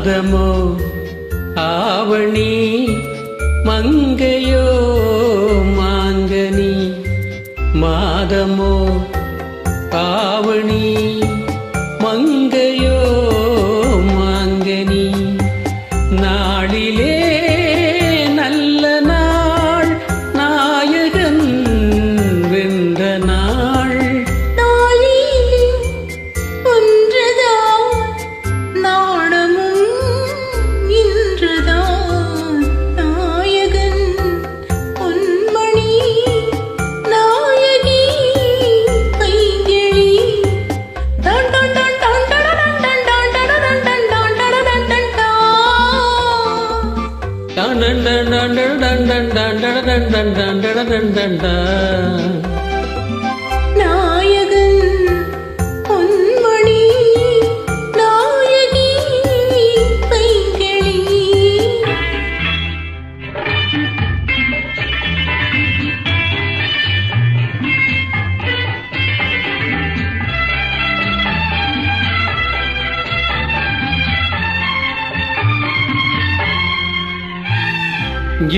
மாதமோ ஆவணி மங்கையோ மாங்கனி மாதமோ ஆவணி மங்கையோ மாங்கனி நாளிலே நல்ல நாள் நாயகன் வென்ற நாள் நாயகன் பொன்மணி நாயகி பைங்கிளி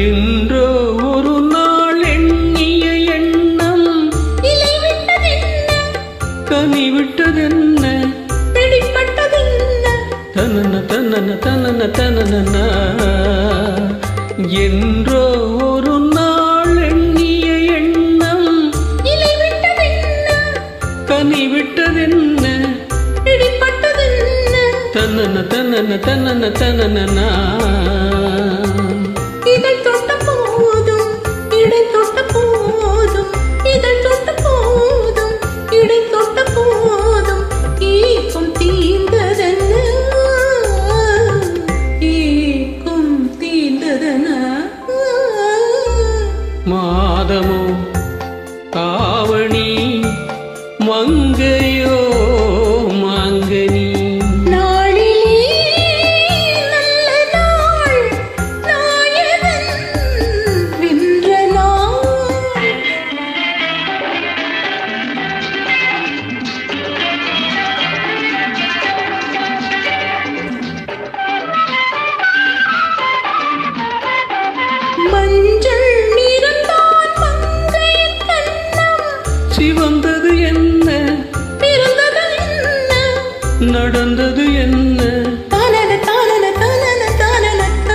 என்றோ ஒரு நாள் எண்ணிய எண்ணம் கனிவிட்டதென்ன பிடிப்பட்டதென்ன தனன தனன தனன தனன என்றோ ஒரு நாள் எண்ணிய எண்ணம் கனிவிட்டதென்ன பிடிப்பட்டதென்ன தனன தனன தனன தனன இதை தொட்ட போதும் இடை தொட்ட போதும் இதை தொட்ட போதும் இடை தொட்ட போதும் ஏக்கும் தீர்ந்ததென்ன ஏக்கும் தீர்ந்ததென்ன மாதமோ ஆவணி மங்கையோ மாங்கனி மஞ்சள் நிறந்தான் மங்கை கண்ணம் சிவந்தது என்ன பிறந்தது என்ன நடந்தது என்ன தானன தானன தானன தானன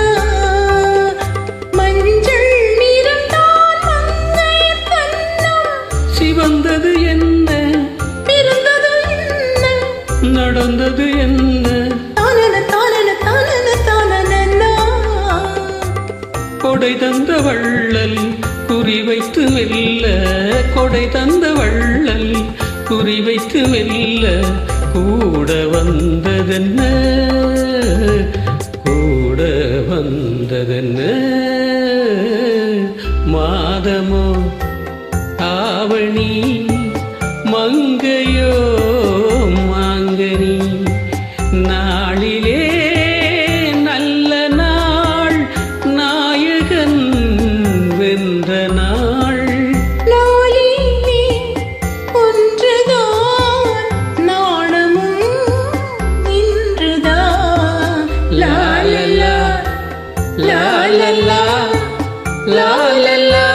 மஞ்சள் நிறந்தான் மங்கை கண்ணம் சிவந்தது என்ன பிறந்தது என்ன நடந்தது என்ன தானன தானன தானன தானன கொடை தந்த வள்ளல் குறி வைத்து மெல்ல கொடை தந்த வள்ளல் குறி வைத்து மெல்ல கூட வந்ததென்ன கூட வந்ததென்ன மாதமோ ஆவணி மங்கையோ மாங்கனி நாளிலே நல்ல நாள் நாயகன் வென்ற நாள் நாளிலே ஒன்றுதான் நாணமும் இன்றுதான் லா லா லா லா லா லா லா லா